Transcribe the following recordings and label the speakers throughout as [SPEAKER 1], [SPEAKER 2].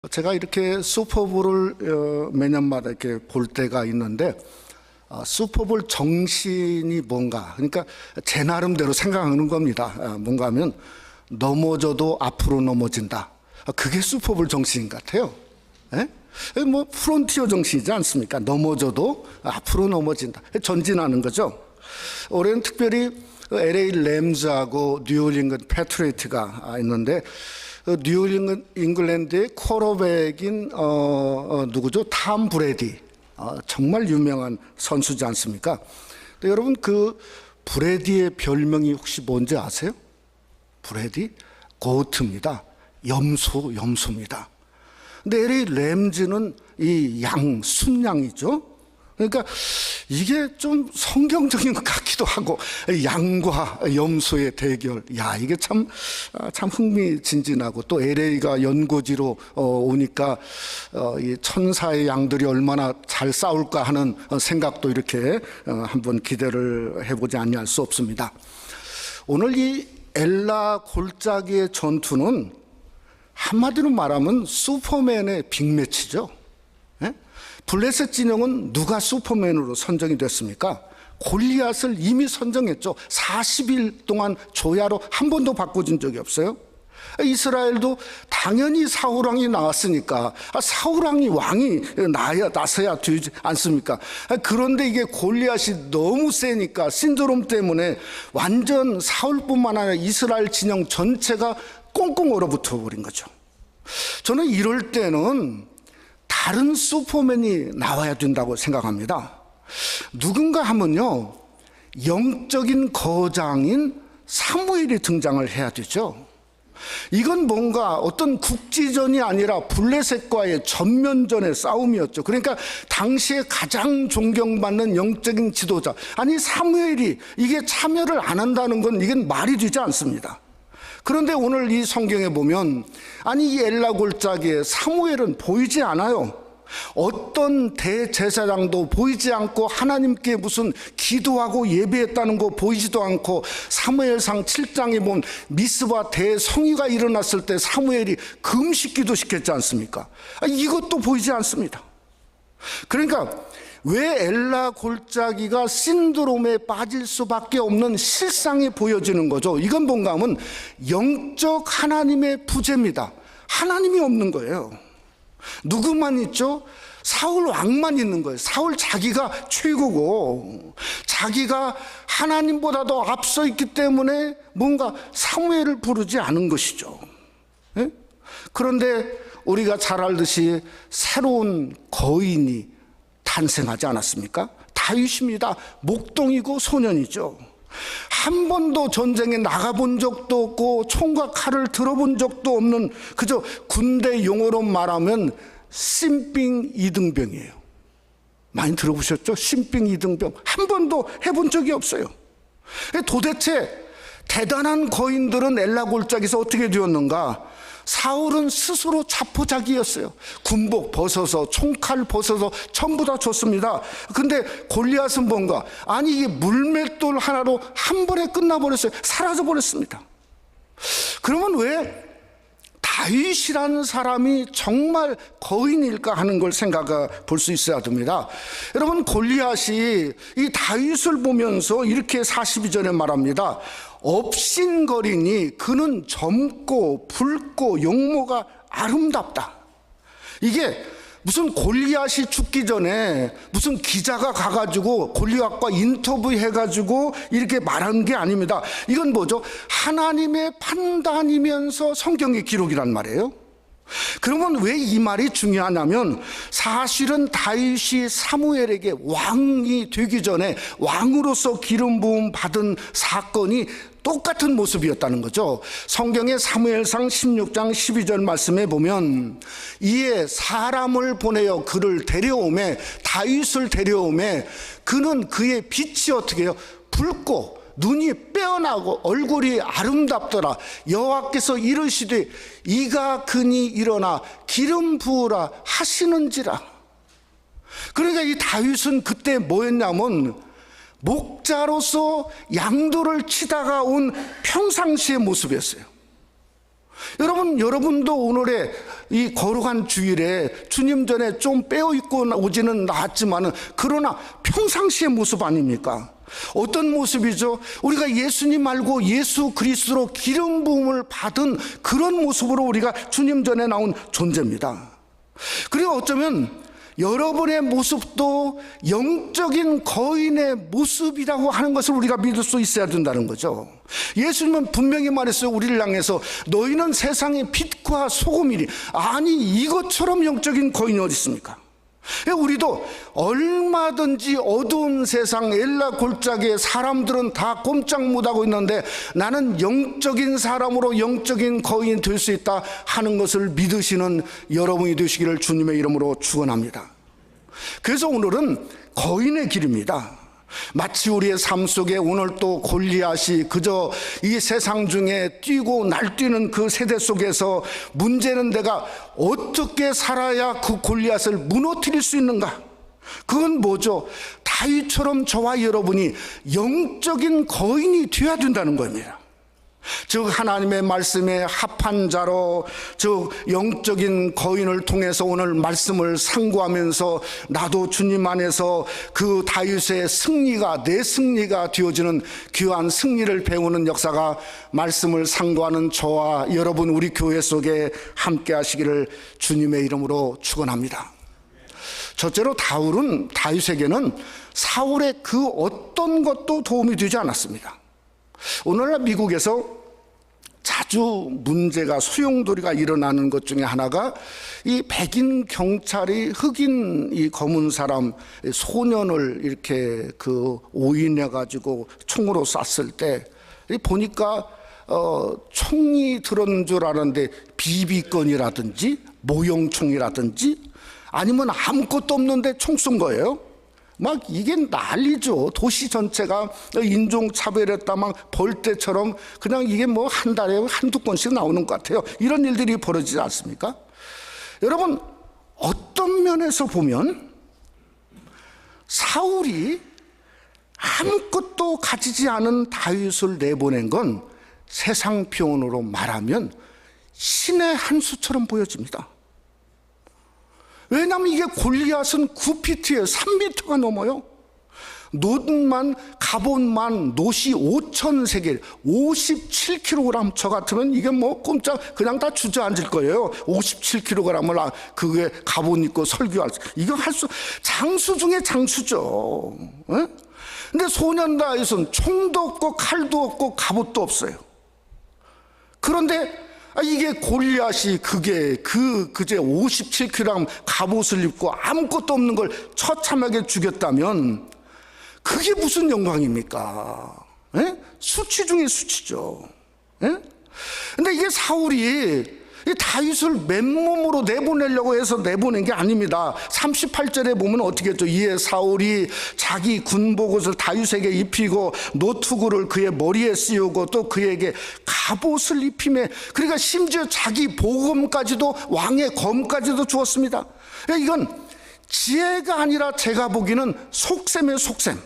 [SPEAKER 1] 제가 이렇게 슈퍼볼을 매년마다 이렇게 볼 때가 있는데, 슈퍼볼 정신이 뭔가, 그러니까 제 나름대로 생각하는 겁니다. 뭔가 하면 넘어져도 앞으로 넘어진다. 그게 슈퍼볼 정신인 것 같아요. 예? 뭐 프론티어 정신이지 않습니까? 넘어져도 앞으로 넘어진다. 전진하는 거죠. 올해는 특별히 LA 램즈하고 뉴올리언스 패트리어트가 있는데, 뉴올리언스 잉글랜드의 쿼터백인 누구죠? 탐 브레디. 정말 유명한 선수지 않습니까? 근데 여러분, 그 브레디의 별명이 혹시 뭔지 아세요? 브레디? 고트입니다. 염소입니다. 근데 LA 램즈는 이 순양이죠. 그러니까 이게 좀 성경적인 것 같기도 하고, 양과 염소의 대결. 야, 이게 참 흥미진진하고, 또 LA가 연고지로 오니까 이 천사의 양들이 얼마나 잘 싸울까 하는 생각도 이렇게 한번 기대를 해보지 아니할 수 없습니다. 오늘 이 엘라 골짜기의 전투는 한마디로 말하면 슈퍼맨의 빅매치죠. 블레셋 진영은 누가 슈퍼맨으로 선정이 됐습니까? 골리앗을 이미 선정했죠. 40일 동안 조야로 한 번도 바꿔준 적이 없어요. 이스라엘도 당연히 사울왕이 나왔으니까 사울왕이 왕이 나서야 되지 않습니까? 그런데 이게 골리앗이 너무 세니까 신드롬 때문에 완전 사울뿐만 아니라 이스라엘 진영 전체가 꽁꽁 얼어붙어 버린 거죠. 저는 이럴 때는 다른 슈퍼맨이 나와야 된다고 생각합니다. 누군가 하면요, 영적인 거장인 사무엘이 등장을 해야 되죠. 이건 뭔가 어떤 국지전이 아니라 블레셋과의 전면전의 싸움이었죠. 그러니까 당시에 가장 존경받는 영적인 지도자, 아니 사무엘이 이게 참여를 안 한다는 건 이건 말이 되지 않습니다. 그런데 오늘 이 성경에 보면, 아니 이 엘라 골짜기에 사무엘은 보이지 않아요. 어떤 대제사장도 보이지 않고, 하나님께 무슨 기도하고 예배했다는 거 보이지도 않고, 사무엘상 7장에 보면 미스바 대성위가 일어났을 때 사무엘이 금식 기도시켰지 않습니까? 이것도 보이지 않습니다. 그러니까 왜 엘라 골짜기가 신드롬에 빠질 수밖에 없는 실상이 보여지는 거죠. 이건 뭔가 하면 영적 하나님의 부재입니다. 하나님이 없는 거예요. 누구만 있죠? 사울 왕만 있는 거예요. 사울 자기가 최고고, 자기가 하나님보다도 앞서 있기 때문에 뭔가 사무엘을 부르지 않은 것이죠. 예? 그런데 우리가 잘 알듯이 새로운 거인이 탄생하지 않았습니까? 다윗입니다. 목동이고 소년이죠. 한 번도 전쟁에 나가본 적도 없고 총과 칼을 들어본 적도 없는, 그저 군대 용어로 말하면 신빙 이등병이에요. 많이 들어보셨죠? 신빙 이등병. 한 번도 해본 적이 없어요. 도대체 대단한 거인들은 엘라 골짜기에서 어떻게 되었는가? 사울은 스스로 자포자기였어요. 군복 벗어서, 총칼 벗어서 전부 다 줬습니다. 근데 골리앗은 뭔가, 아니 이게 물맷돌 하나로 한 번에 끝나버렸어요. 사라져버렸습니다. 그러면 왜 다윗이라는 사람이 정말 거인일까 하는 걸 생각해 볼 수 있어야 됩니다. 여러분, 골리앗이 이 다윗을 보면서 이렇게 42절에 말합니다. 업신거리니 그는 젊고 붉고 용모가 아름답다. 이게 무슨 골리앗이 죽기 전에 무슨 기자가 가가지고 골리앗과 인터뷰 해가지고 이렇게 말한 게 아닙니다. 이건 뭐죠? 하나님의 판단이면서 성경의 기록이란 말이에요. 그러면 왜 이 말이 중요하냐면, 사실은 다윗이 사무엘에게 왕이 되기 전에 왕으로서 기름 부음 받은 사건이 똑같은 모습이었다는 거죠. 성경의 사무엘상 16장 12절 말씀에 보면, 이에 사람을 보내어 그를 데려오매, 다윗을 데려오매, 그는 그의 빛이 어떻게 해요? 붉고 눈이 빼어나고 얼굴이 아름답더라. 여호와께서 이르시되 이가 그니 일어나 기름 부으라 하시는지라. 그러니까 이 다윗은 그때 뭐였냐면, 목자로서 양도를 치다가 온 평상시의 모습이었어요. 여러분도 오늘의 이 거룩한 주일에 주님 전에 좀 빼어있고 오지는 나았지만은, 그러나 평상시의 모습 아닙니까? 어떤 모습이죠? 우리가 예수님 알고 예수 그리스도로 기름 부음을 받은 그런 모습으로 우리가 주님 전에 나온 존재입니다. 그리고 어쩌면 여러분의 모습도 영적인 거인의 모습이라고 하는 것을 우리가 믿을 수 있어야 된다는 거죠. 예수님은 분명히 말했어요. 우리를 향해서 너희는 세상의 빛과 소금이니. 아니, 이것처럼 영적인 거인이 어디 있습니까? 우리도 얼마든지 어두운 세상 엘라 골짜기에 사람들은 다 꼼짝 못하고 있는데, 나는 영적인 사람으로 영적인 거인이 될 수 있다 하는 것을 믿으시는 여러분이 되시기를 주님의 이름으로 축원합니다. 그래서 오늘은 거인의 길입니다. 마치 우리의 삶 속에 오늘 또 골리앗이 그저 이 세상 중에 뛰고 날뛰는 그 세대 속에서, 문제는 내가 어떻게 살아야 그 골리앗을 무너뜨릴 수 있는가? 그건 뭐죠? 다윗처럼 저와 여러분이 영적인 거인이 되어야 된다는 겁니다. 즉 하나님의 말씀에 합한 자로, 즉 영적인 거인을 통해서 오늘 말씀을 상고하면서 나도 주님 안에서 그 다윗의 승리가 내 승리가 되어지는 귀한 승리를 배우는 역사가 말씀을 상고하는 저와 여러분 우리 교회 속에 함께 하시기를 주님의 이름으로 축원합니다. 첫째로 다윗에게는 사울의 그 어떤 것도 도움이 되지 않았습니다. 오늘날 미국에서 자주 문제가, 소용돌이가 일어나는 것 중에 하나가, 이 백인 경찰이 흑인 이 검은 사람 소년을 이렇게 그 오인해 가지고 총으로 쐈을 때 보니까 총이 들었는 줄 알았는데 비비건이라든지 모형총이라든지 아니면 아무것도 없는데 총 쏜 거예요. 막 이게 난리죠. 도시 전체가 인종차별했다 막 벌떼처럼 그냥 이게 뭐 한 달에 한두 건씩 나오는 것 같아요. 이런 일들이 벌어지지 않습니까? 여러분, 어떤 면에서 보면 사울이 아무것도 가지지 않은 다윗을 내보낸 건 세상 표현으로 말하면 신의 한 수처럼 보여집니다. 왜냐하면 이게 골리앗은 9피트예요. 3미터가 넘어요. 놋만, 갑옷만, 놋이 5,000세겔, 57kg. 저 같으면 이게 뭐 꼼짝 그냥 다 주저앉을 거예요. 57kg을 그게 갑옷 입고 설교할 수, 이거 할 수, 장수 중에 장수죠. 에? 근데 소년 다윗은 총도 없고 칼도 없고 갑옷도 없어요. 그런데 이게 골리앗이 그제 57kg 갑옷을 입고 아무것도 없는 걸 처참하게 죽였다면 그게 무슨 영광입니까? 에? 수치 중에 수치죠. 에? 근데 이게 사울이 이 다윗을 맨몸으로 내보내려고 해서 내보낸 게 아닙니다. 38절에 보면 어떻게 했죠? 이에 사울이 자기 군복옷을 다윗에게 입히고 노투구를 그의 머리에 씌우고 또 그에게 갑옷을 입히매, 그러니까 심지어 자기 보검까지도, 왕의 검까지도 주었습니다. 이건 지혜가 아니라 제가 보기에는 속셈의 속셈,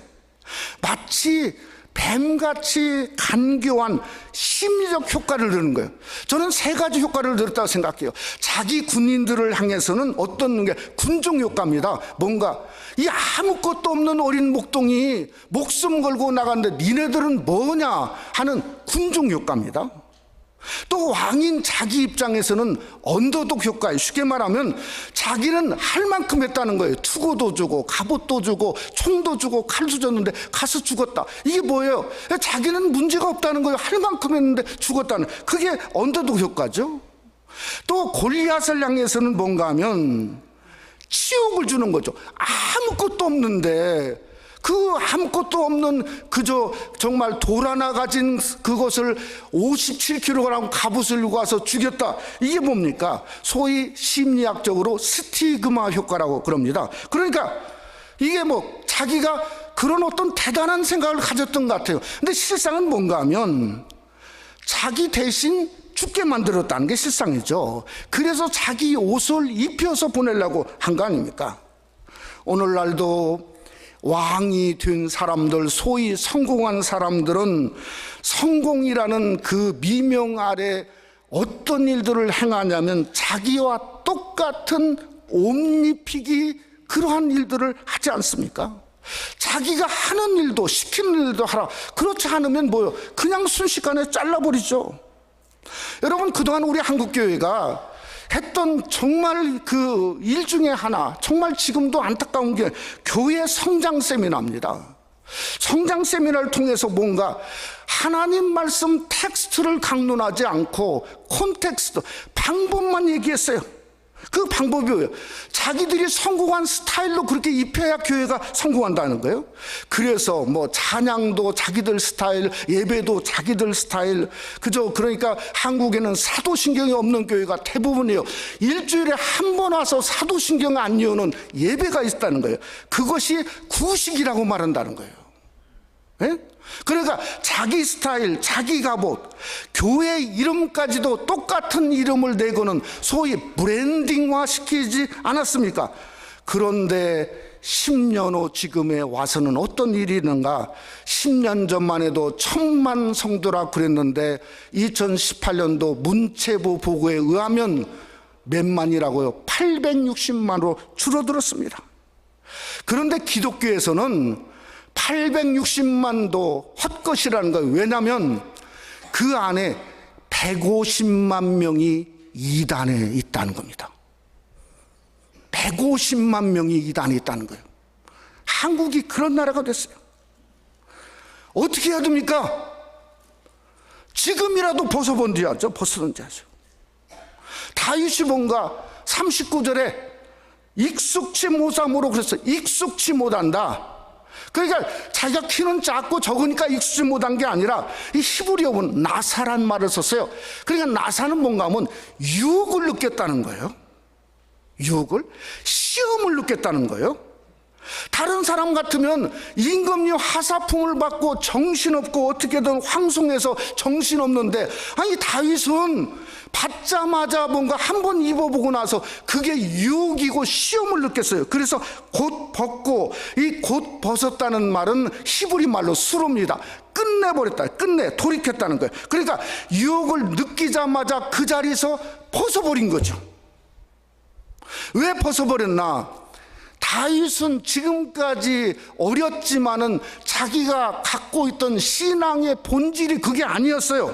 [SPEAKER 1] 마치 뱀같이 간교한 심리적 효과를 누리는 거예요. 저는 세 가지 효과를 누렸다고 생각해요. 자기 군인들을 향해서는 어떤 게 군중 효과입니다. 뭔가 이 아무것도 없는 어린 목동이 목숨 걸고 나갔는데 니네들은 뭐냐 하는 군중 효과입니다. 또 왕인 자기 입장에서는 언더독 효과예요. 쉽게 말하면 자기는 할 만큼 했다는 거예요. 투구도 주고 갑옷도 주고 총도 주고 칼도 줬는데 가서 죽었다. 이게 뭐예요? 자기는 문제가 없다는 거예요. 할 만큼 했는데 죽었다는, 그게 언더독 효과죠. 또 골리앗을 향해서는 뭔가 하면 치욕을 주는 거죠. 아무것도 없는데 그 아무것도 없는 그저 정말 돌 하나 가진 그것을 57kg 갑옷을 입고 와서 죽였다. 이게 뭡니까? 소위 심리학적으로 스티그마 효과라고 그럽니다. 그러니까 이게 뭐 자기가 그런 어떤 대단한 생각을 가졌던 것 같아요. 근데 실상은 뭔가 하면 자기 대신 죽게 만들었다는 게 실상이죠. 그래서 자기 옷을 입혀서 보내려고 한 거 아닙니까? 오늘날도 왕이 된 사람들, 소위 성공한 사람들은 성공이라는 그 미명 아래 어떤 일들을 행하냐면 자기와 똑같은 옷 입히기 그러한 일들을 하지 않습니까? 자기가 하는 일도 시키는 일도 하라. 그렇지 않으면 뭐요? 그냥 순식간에 잘라버리죠. 여러분, 그동안 우리 한국교회가 했던 정말 그 일 중에 하나, 정말 지금도 안타까운 게 교회 성장 세미나입니다. 성장 세미나를 통해서 뭔가 하나님 말씀 텍스트를 강론하지 않고 콘텍스트, 방법만 얘기했어요. 그 방법이 뭐예요? 자기들이 성공한 스타일로 그렇게 입혀야 교회가 성공한다는 거예요. 그래서 뭐 찬양도 자기들 스타일, 예배도 자기들 스타일. 그러니까 한국에는 사도신경이 없는 교회가 대부분이에요. 일주일에 한 번 와서 사도신경 안 이어는 예배가 있다는 거예요. 그것이 구식이라고 말한다는 거예요. 예? 그러니까 자기 스타일, 자기 갑옷, 교회 이름까지도 똑같은 이름을 내고는 소위 브랜딩화 시키지 않았습니까? 그런데 10년 후 지금에 와서는 어떤 일이 있는가? 10년 전만 해도 1000만 성도라 그랬는데 2018년도 문체부 보고에 의하면 몇 만이라고요? 860만으로 줄어들었습니다. 그런데 기독교에서는 860만도 헛것이라는 거예요. 왜냐하면 그 안에 150만 명이 이단에 있다는 겁니다. 150만 명이 이단에 있다는 거예요. 한국이 그런 나라가 됐어요. 어떻게 해야 됩니까? 지금이라도 벗어본지 하죠. 벗어던지 하죠. 다윗이 뭔가 39절에 익숙치 못함으로 그랬어요. 익숙치 못한다. 그러니까 자기가 키는 작고 적으니까 익숙지 못한 게 아니라 이 히브리어는 나사란 말을 썼어요. 그러니까 나사는 뭔가 하면 유혹을 느꼈다는 거예요. 유혹을, 시험을 느꼈다는 거예요. 다른 사람 같으면 임금님 하사품을 받고 정신없고 어떻게든 황송해서 정신없는데, 아니 다윗은 받자마자 뭔가 한번 입어보고 나서 그게 유혹이고 시험을 느꼈어요. 그래서 곧 벗고, 이 곧 벗었다는 말은 히브리 말로 수로입니다. 끝내버렸다, 돌이켰다는 거예요. 그러니까 유혹을 느끼자마자 그 자리에서 벗어버린 거죠. 왜 벗어버렸나? 다윗은 지금까지 어렸지만은 자기가 갖고 있던 신앙의 본질이 그게 아니었어요.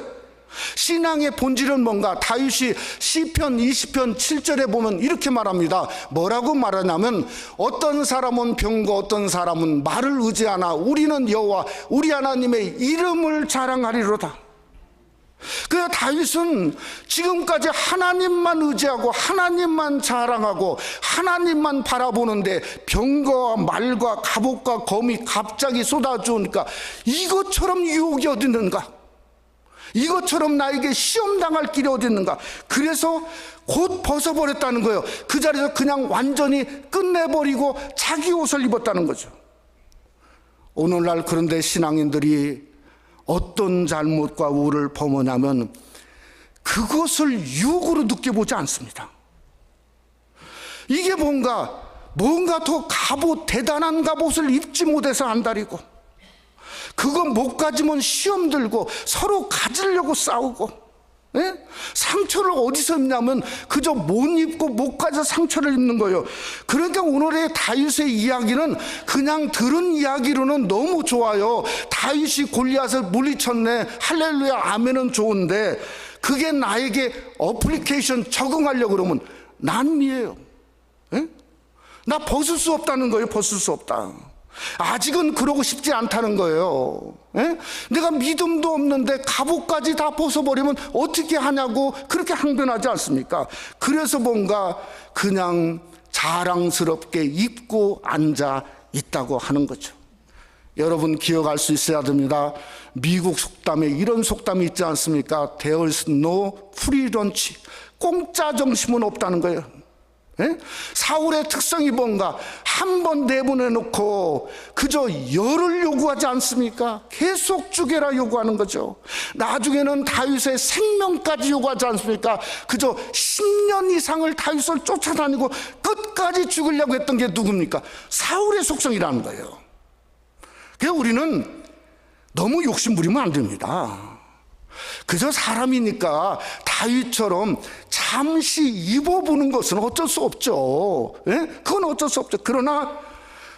[SPEAKER 1] 신앙의 본질은 뭔가? 다윗이 시편 20편 7절에 보면 이렇게 말합니다. 뭐라고 말하냐면, 어떤 사람은 병거, 어떤 사람은 말을 의지하나 우리는 여호와 우리 하나님의 이름을 자랑하리로다. 그 다윗은 지금까지 하나님만 의지하고 하나님만 자랑하고 하나님만 바라보는데 병거와 말과 갑옷과 검이 갑자기 쏟아주니까 이것처럼 유혹이 어디 있는가? 이것처럼 나에게 시험당할 길이 어디 있는가? 그래서 곧 벗어버렸다는 거예요. 그 자리에서 그냥 완전히 끝내버리고 자기 옷을 입었다는 거죠. 오늘날 그런데 신앙인들이 어떤 잘못과 우를 범하냐면 그것을 유혹으로 느껴보지 않습니다. 이게 뭔가 더 갑옷, 대단한 갑옷을 입지 못해서 안달이고, 그거 못 가지면 시험 들고 서로 가지려고 싸우고, 예? 상처를 어디서 입냐면 그저 못 입고 못 가져 상처를 입는 거예요. 그러니까 오늘의 다윗의 이야기는 그냥 들은 이야기로는 너무 좋아요. 다윗이 골리앗을 물리쳤네, 할렐루야, 아멘은 좋은데 그게 나에게 어플리케이션 적응하려고 그러면 난리예요. 예? 나 벗을 수 없다는 거예요. 벗을 수 없다. 아직은 그러고 싶지 않다는 거예요. 예? 내가 믿음도 없는데 갑옷까지 다 벗어버리면 어떻게 하냐고 그렇게 항변하지 않습니까? 그래서 뭔가 그냥 자랑스럽게 입고 앉아 있다고 하는 거죠. 여러분 기억할 수 있어야 됩니다. 미국 속담에 이런 속담이 있지 않습니까? There's no free lunch. 공짜 점심은 없다는 거예요. 예? 사울의 특성이 뭔가? 한 번 내보내놓고 그저 열을 요구하지 않습니까? 계속 죽여라 요구하는 거죠. 나중에는 다윗의 생명까지 요구하지 않습니까? 그저 10년 이상을 다윗을 쫓아다니고 끝까지 죽으려고 했던 게 누굽니까? 사울의 속성이라는 거예요. 그래서 우리는 너무 욕심 부리면 안 됩니다. 그저 사람이니까 다윗처럼 잠시 입어보는 것은 어쩔 수 없죠. 예? 그건 어쩔 수 없죠. 그러나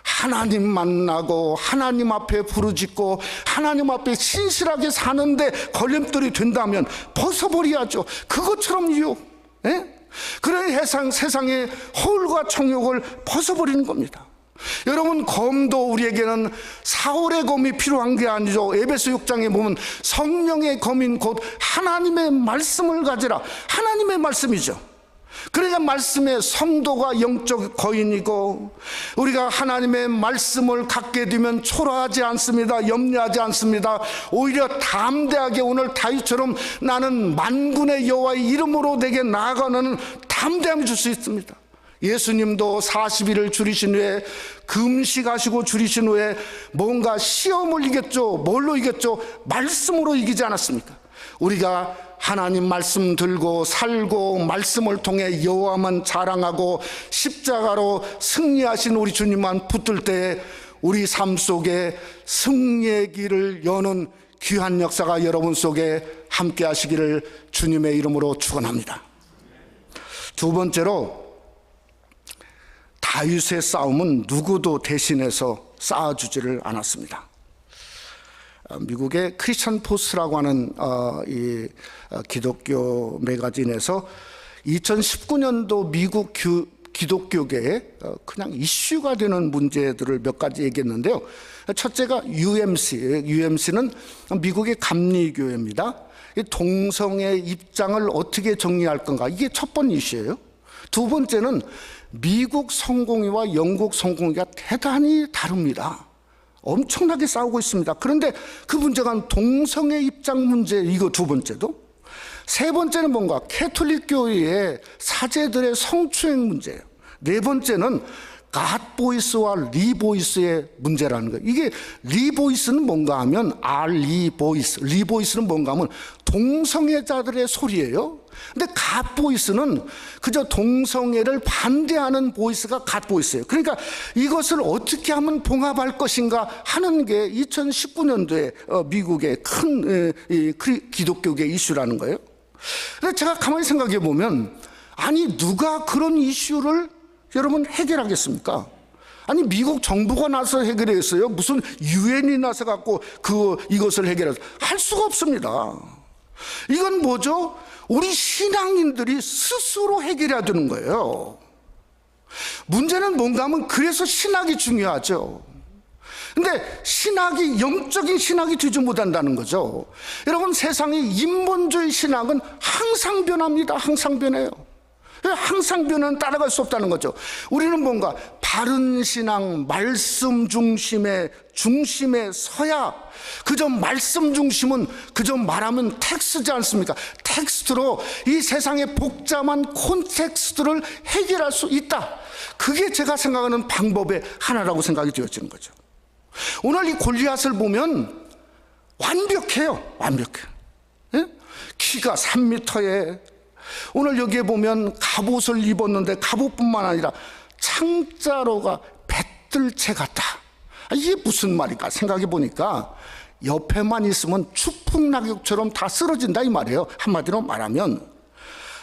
[SPEAKER 1] 하나님 만나고 하나님 앞에 부르짖고 하나님 앞에 신실하게 사는데 걸림돌이 된다면 벗어버려야죠. 그것처럼요. 예? 그런 세상의 허울과 정욕을 벗어버리는 겁니다. 여러분, 검도 우리에게는 사울의 검이 필요한 게 아니죠. 에베소 6장에 보면 성령의 검인 곧 하나님의 말씀을 가지라. 하나님의 말씀이죠. 그러니까 말씀의 성도가 영적 거인이고, 우리가 하나님의 말씀을 갖게 되면 초라하지 않습니다. 염려하지 않습니다. 오히려 담대하게 오늘 다윗처럼 나는 만군의 여호와의 이름으로 내게 나아가는 담대함을 줄 수 있습니다. 예수님도 40일을 줄이신 후에, 금식하시고 줄이신 후에 뭔가 시험을 이겼죠. 뭘로 이겼죠? 말씀으로 이기지 않았습니까? 우리가 하나님 말씀 들고 살고 말씀을 통해 여호와만 자랑하고 십자가로 승리하신 우리 주님만 붙들 때 우리 삶 속에 승리의 길을 여는 귀한 역사가 여러분 속에 함께 하시기를 주님의 이름으로 축원합니다. 두 번째로, 다윗의 싸움은 누구도 대신해서 쌓아주지를 않았습니다. 미국의 크리스천 포스트라고 하는 이 기독교 매거진에서 2019년도 미국 기독교계에 그냥 이슈가 되는 문제들을 몇 가지 얘기했는데요. 첫째가 UMC는 미국의 감리교회입니다. 동성애 입장을 어떻게 정리할 건가, 이게 첫 번째 이슈예요. 두 번째는 미국 성공회와 영국 성공회가 대단히 다릅니다. 엄청나게 싸우고 있습니다. 그런데 그 문제가 동성애 입장 문제, 이거 두 번째도. 세 번째는 뭔가 캐톨릭 교회의 사제들의 성추행 문제예요. 네 번째는 갓보이스와 리보이스의 문제라는 거예요. 이게 리보이스는 뭔가 하면 리보이스는 뭔가 하면 동성애자들의 소리예요. 근데 갓보이스는 그저 동성애를 반대하는 보이스가 갓보이스예요. 그러니까 이것을 어떻게 하면 봉합할 것인가 하는 게 2019년도에 미국의 큰 기독교계 이슈라는 거예요. 근데 제가 가만히 생각해 보면, 아니 누가 그런 이슈를 여러분 해결하겠습니까? 아니 미국 정부가 나서 해결했어요? 무슨 유엔이 나서 갖고 이것을 할 수가 없습니다. 이건 뭐죠? 우리 신앙인들이 스스로 해결해야 되는 거예요. 문제는 뭔가 하면, 그래서 신학이 중요하죠. 근데 영적인 신학이 되지 못한다는 거죠. 여러분, 세상의 인본주의 신학은 항상 변합니다. 항상 변해요. 항상 변화는 따라갈 수 없다는 거죠. 우리는 뭔가 바른 신앙, 말씀 중심에 서야, 그저 말씀 중심은 그저 말하면 텍스트지 않습니까? 텍스트로 이 세상의 복잡한 콘텍스트를 해결할 수 있다. 그게 제가 생각하는 방법의 하나라고 생각이 되어지는 거죠. 오늘 이 골리앗을 보면 완벽해요. 예? 키가 3m에, 오늘 여기에 보면 갑옷을 입었는데 갑옷뿐만 아니라 창자로가 배틀채 같다. 이게 무슨 말일까 생각해 보니까, 옆에만 있으면 추풍낙엽처럼 다 쓰러진다 이 말이에요. 한마디로 말하면.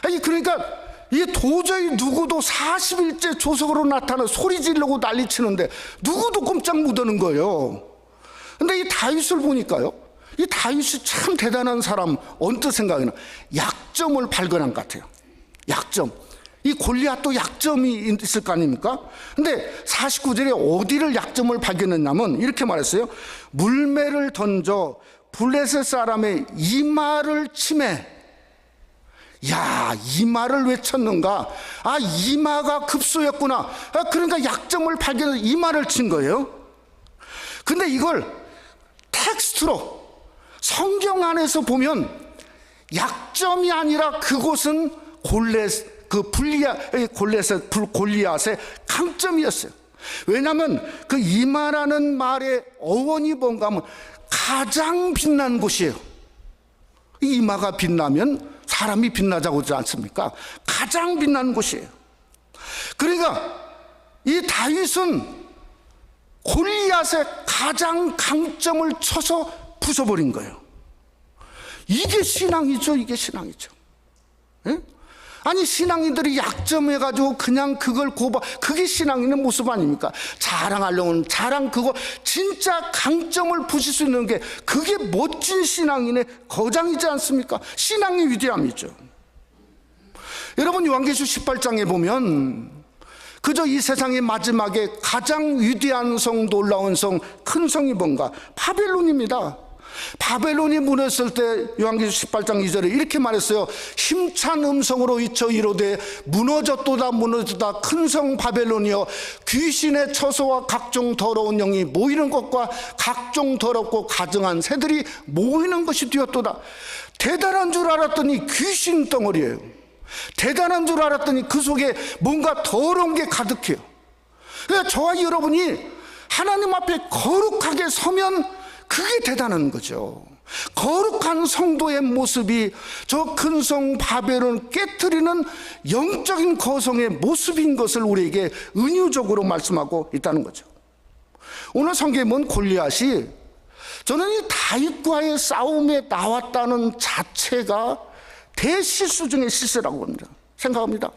[SPEAKER 1] 아니 그러니까 이게 도저히 누구도 40일째 조석으로 나타나 소리 지르고 난리치는데 누구도 꼼짝 못하는 거예요. 근데 이 다윗을 보니까요, 이 다윗이 참 대단한 사람, 언뜻 생각에는 약점을 발견한 것 같아요. 약점. 이 골리앗도 약점이 있을 거 아닙니까? 근데 49절에 어디를 약점을 발견했냐면 이렇게 말했어요. 물매를 던져 블레셋 사람의 이마를 치매. 야, 이마를 왜 쳤는가? 아, 이마가 급소였구나. 그러니까 약점을 발견해서 이마를 친 거예요. 근데 이걸 텍스트로 성경 안에서 보면 약점이 아니라 그곳은 골리앗의 강점이었어요. 왜냐하면 그 이마라는 말의 어원이 뭔가 하면 가장 빛난 곳이에요. 이마가 빛나면 사람이 빛나자고 하지 않습니까? 가장 빛나는 곳이에요. 그러니까 이 다윗은 골리앗의 가장 강점을 쳐서 부숴버린 거예요. 이게 신앙이죠. 이게 신앙이죠. 예? 아니 신앙인들이 약점해가지고 그냥 그걸 그게 신앙인의 모습 아닙니까? 자랑하려면 자랑, 그거 진짜 강점을 부실 수 있는 게 그게 멋진 신앙인의 거장이지 않습니까? 신앙의 위대함이죠. 여러분 요한계시록 18장에 보면 그저 이 세상의 마지막에 가장 위대한 성, 놀라운 성, 큰 성이 뭔가? 바벨론입니다. 바벨론이 무너졌을 때 요한계시록 18장 2절에 이렇게 말했어요. 힘찬 음성으로 외쳐 이르되 무너졌도다 무너졌다 큰 성 바벨론이여, 귀신의 처소와 각종 더러운 영이 모이는 것과 각종 더럽고 가증한 새들이 모이는 것이 되었도다. 대단한 줄 알았더니 귀신 덩어리예요. 대단한 줄 알았더니 그 속에 뭔가 더러운 게 가득해요. 그러니까 저와 여러분이 하나님 앞에 거룩하게 서면 그게 대단한 거죠. 거룩한 성도의 모습이 저 큰 성 바벨론을 깨트리는 영적인 거성의 모습인 것을 우리에게 은유적으로 말씀하고 있다는 거죠. 오늘 성경에 본 골리앗이, 저는 이 다윗과의 싸움에 나왔다는 자체가 대실수 중에 실수라고 생각합니다.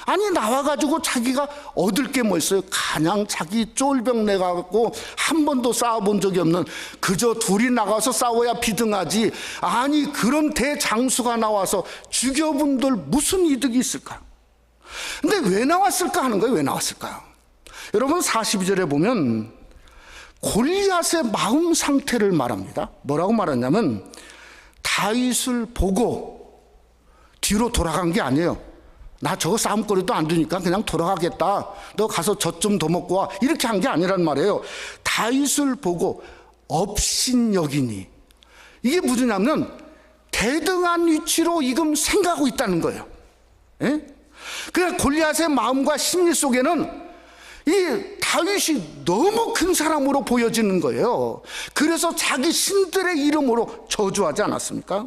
[SPEAKER 1] 아니 나와가지고 자기가 얻을 게 뭐 있어요? 그냥 자기 쫄병 내가지고 한 번도 싸워본 적이 없는, 그저 둘이 나가서 싸워야 비등하지, 아니 그런 대장수가 나와서 죽여본들 무슨 이득이 있을까? 근데 왜 나왔을까 하는 거예요. 왜 나왔을까요? 여러분 42절에 보면 골리앗의 마음 상태를 말합니다. 뭐라고 말하냐면 다윗을 보고 뒤로 돌아간 게 아니에요. 나 저거 싸움거리도 안 되니까 그냥 돌아가겠다, 너 가서 젖 좀 더 먹고 와, 이렇게 한 게 아니란 말이에요. 다윗을 보고 업신여기니, 이게 무엇이냐면 대등한 위치로 지금 생각하고 있다는 거예요. 예? 그러니까 골리앗의 마음과 심리 속에는 이 다윗이 너무 큰 사람으로 보여지는 거예요. 그래서 자기 신들의 이름으로 저주하지 않았습니까?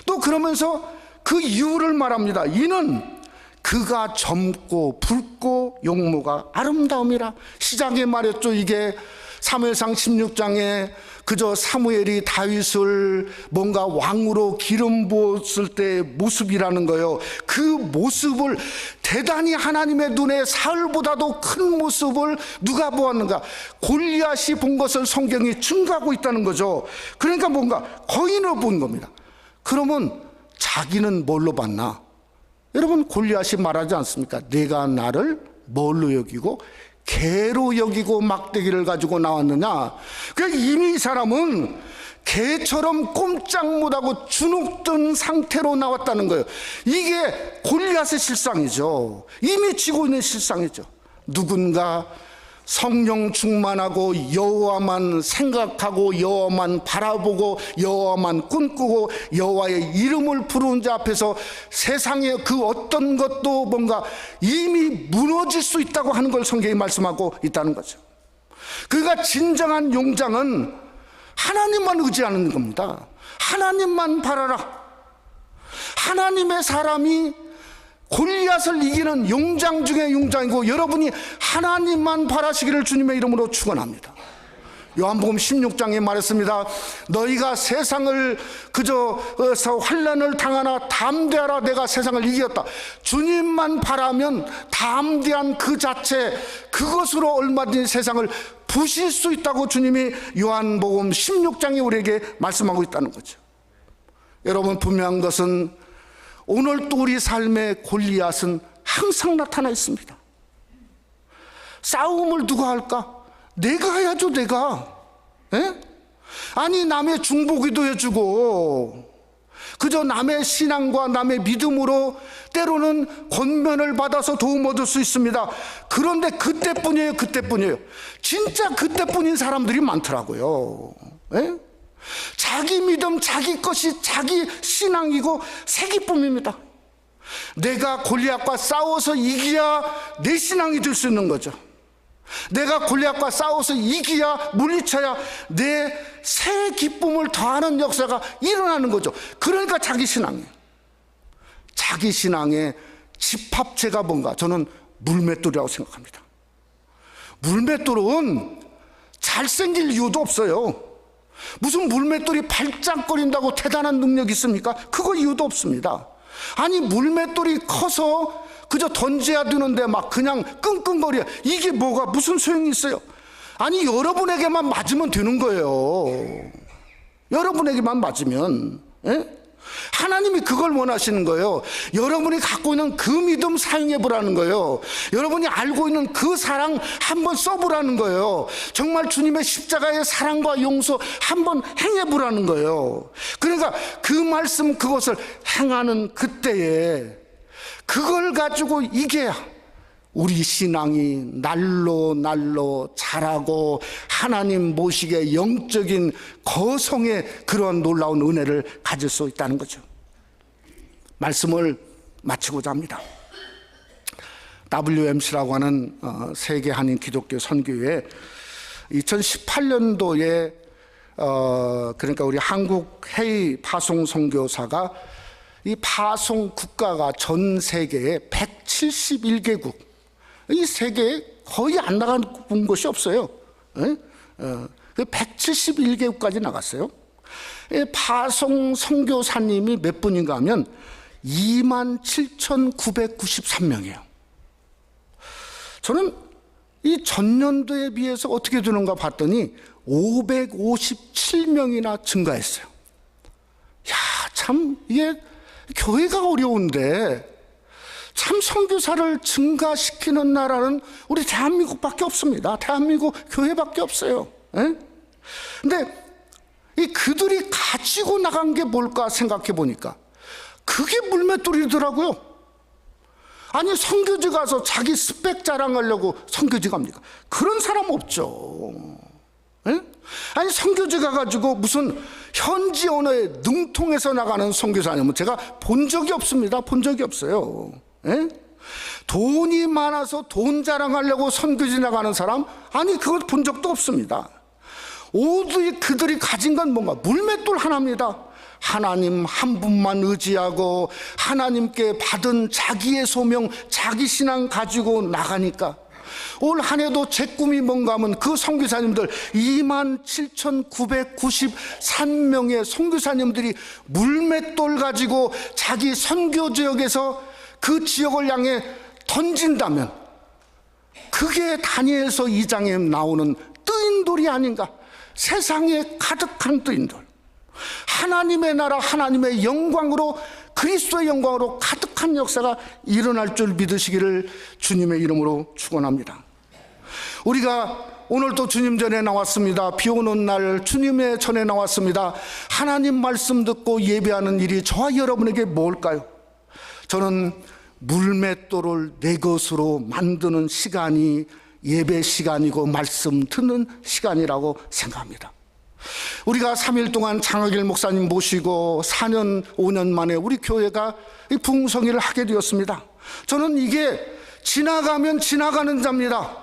[SPEAKER 1] 또 그러면서 그 이유를 말합니다. 이는 그가 젊고 붉고 용모가 아름다움이라. 시작에 말했죠. 이게 사무엘상 16장에 그저 사무엘이 다윗을 뭔가 왕으로 기름 부었을 때의 모습이라는 거예요. 그 모습을 대단히 하나님의 눈에 사울보다도 큰 모습을 누가 보았는가? 골리앗이 본 것을 성경이 증거하고 있다는 거죠. 그러니까 뭔가 거인을 본 겁니다. 그러면 자기는 뭘로 봤나? 여러분 골리앗이 말하지 않습니까? 내가 나를 뭘로 여기고 개로 여기고 막대기를 가지고 나왔느냐? 그러니까 이미 이 사람은 개처럼 꼼짝 못하고 주눅든 상태로 나왔다는 거예요. 이게 골리앗의 실상이죠. 이미 지고 있는 실상이죠. 누군가 성령 충만하고 여호와만 생각하고 여호와만 바라보고 여호와만 꿈꾸고 여호와의 이름을 부르는 자 앞에서 세상의 그 어떤 것도 뭔가 이미 무너질 수 있다고 하는 걸 성경이 말씀하고 있다는 거죠. 그러니까 진정한 용장은 하나님만 의지하는 겁니다. 하나님만 바라라. 하나님의 사람이 골리앗을 이기는 용장 중에 용장이고, 여러분이 하나님만 바라시기를 주님의 이름으로 축원합니다. 요한복음 16장에 말했습니다. 너희가 세상을 그저 환난을 당하나 담대하라, 내가 세상을 이겼다. 주님만 바라면 담대한 그 자체, 그것으로 얼마든지 세상을 부실 수 있다고 주님이 요한복음 16장에 우리에게 말씀하고 있다는 거죠. 여러분 분명한 것은 오늘 또 우리 삶의 골리앗은 항상 나타나 있습니다. 싸움을 누가 할까? 내가 해야죠. 내가. 에? 아니 남의 중보기도 해주고 그저 남의 신앙과 남의 믿음으로 때로는 권면을 받아서 도움 얻을 수 있습니다. 그런데 그때뿐이에요. 그때뿐이에요. 진짜 그때뿐인 사람들이 많더라고요. 에? 자기 믿음, 자기 것이 자기 신앙이고 새기쁨입니다. 내가 골리앗과 싸워서 이기야 내 신앙이 될 수 있는 거죠. 내가 골리앗과 싸워서 이기야, 물리쳐야 내 새 기쁨을 더하는 역사가 일어나는 거죠. 그러니까 자기 신앙이에요. 자기 신앙의 집합체가 뭔가? 저는 물맷돌이라고 생각합니다. 물맷돌은 잘생길 이유도 없어요. 무슨 물맷돌이 발짝거린다고 대단한 능력이 있습니까? 그거 이유도 없습니다. 아니, 물맷돌이 커서 그저 던져야 되는데 막 그냥 끙끙거려. 이게 뭐가 무슨 소용이 있어요? 아니, 여러분에게만 맞으면 되는 거예요. 여러분에게만 맞으면. 예? 하나님이 그걸 원하시는 거예요. 여러분이 갖고 있는 그 믿음 사용해 보라는 거예요. 여러분이 알고 있는 그 사랑 한번 써보라는 거예요. 정말 주님의 십자가의 사랑과 용서 한번 행해 보라는 거예요. 그러니까 그 말씀, 그것을 행하는 그때에 그걸 가지고 이겨야 우리 신앙이 날로 자라고 하나님 모시게 영적인 거성의 그런 놀라운 은혜를 가질 수 있다는 거죠. 말씀을 마치고자 합니다. WMC라고 하는 세계 한인 기독교 선교회 2018년도에 그러니까 우리 한국 해외 파송 선교사가 이 파송 국가가 전 세계에 171개국, 이 세계에 거의 안 나간 곳이 없어요. 171개국까지 나갔어요. 파송 선교사님이 몇 분인가 하면 27,993명이에요. 저는 이 전년도에 비해서 어떻게 되는가 봤더니 557명이나 증가했어요. 야, 참 이게 교회가 어려운데 참 선교사를 증가시키는 나라는 우리 대한민국밖에 없습니다. 대한민국 교회밖에 없어요. 근데 이 그들이 가지고 나간 게 뭘까 생각해 보니까 그게 물맷돌이더라고요. 아니, 선교지 가서 자기 스펙 자랑하려고 선교지 갑니까? 그런 사람 없죠. 아니, 선교지 가가지고 무슨 현지 언어에 능통해서 나가는 선교사님은 제가 본 적이 없습니다. 본 적이 없어요. 돈이 많아서 돈 자랑하려고 선교지 나가는 사람, 아니, 그걸 본 적도 없습니다. 모두 그들이 가진 건 뭔가 물맷돌 하나입니다. 하나님 한 분만 의지하고 하나님께 받은 자기의 소명, 자기 신앙 가지고 나가니까 올 한 해도 제 꿈이 뭔가 하면 그 선교사님들 27,993명의 선교사님들이 물맷돌 가지고 자기 선교 지역에서 그 지역을 향해 던진다면 그게 다니엘서 2장에 나오는 뜨인돌이 아닌가. 세상에 가득한 뜨인돌, 하나님의 나라, 하나님의 영광으로, 그리스도의 영광으로 가득한 역사가 일어날 줄 믿으시기를 주님의 이름으로 축원합니다. 우리가 오늘도 주님 전에 나왔습니다. 비 오는 날 주님의 전에 나왔습니다. 하나님 말씀 듣고 예배하는 일이 저와 여러분에게 뭘까요? 저는 물맷돌을 내 것으로 만드는 시간이 예배 시간이고 말씀 듣는 시간이라고 생각합니다. 우리가 3일 동안 장학일 목사님 모시고 4년 5년 만에 우리 교회가 이 부흥성회를 하게 되었습니다. 저는 이게 지나가면 지나가는 자입니다.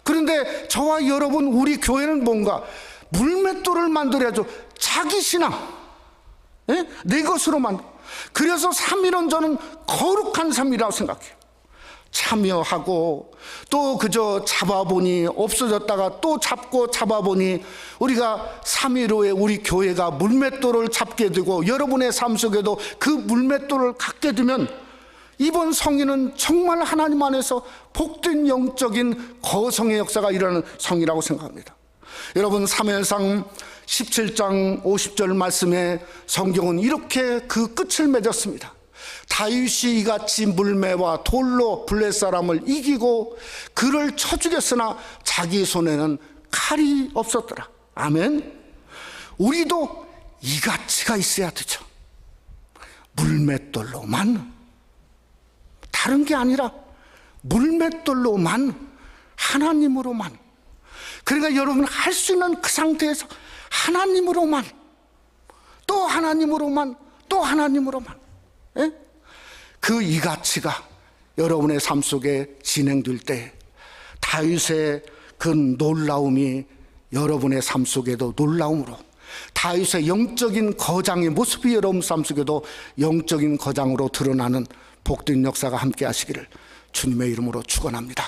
[SPEAKER 1] 그런데 저와 여러분, 우리 교회는 뭔가 물맷돌을 만들어야죠. 자기 신앙, 내 것으로만. 그래서 3일은 저는 거룩한 삶이라고 생각해요. 참여하고 또 그저 잡아보니 없어졌다가 또 잡고 잡아보니 우리가 3일 후에 우리 교회가 물맷돌을 잡게 되고 여러분의 삶 속에도 그 물맷돌을 갖게 되면 이번 성인은 정말 하나님 안에서 복된 영적인 거성의 역사가 일어나는 성이라고 생각합니다. 여러분, 사무엘상 17장 50절 말씀에 성경은 이렇게 그 끝을 맺었습니다. 다윗이 이같이 물매와 돌로 블레 사람을 이기고 그를 쳐 죽였으나 자기 손에는 칼이 없었더라. 아멘. 우리도 이가치가 있어야 되죠. 물맷돌로만, 다른 게 아니라 물맷돌로만, 하나님으로만. 그러니까 여러분 할 수 있는 그 상태에서 하나님으로만, 또 하나님으로만, 또 하나님으로만. 그 이가치가 여러분의 삶 속에 진행될 때 다윗의 그 놀라움이 여러분의 삶 속에도 놀라움으로, 다윗의 영적인 거장의 모습이 여러분 삶 속에도 영적인 거장으로 드러나는 복된 역사가 함께 하시기를 주님의 이름으로 축원합니다.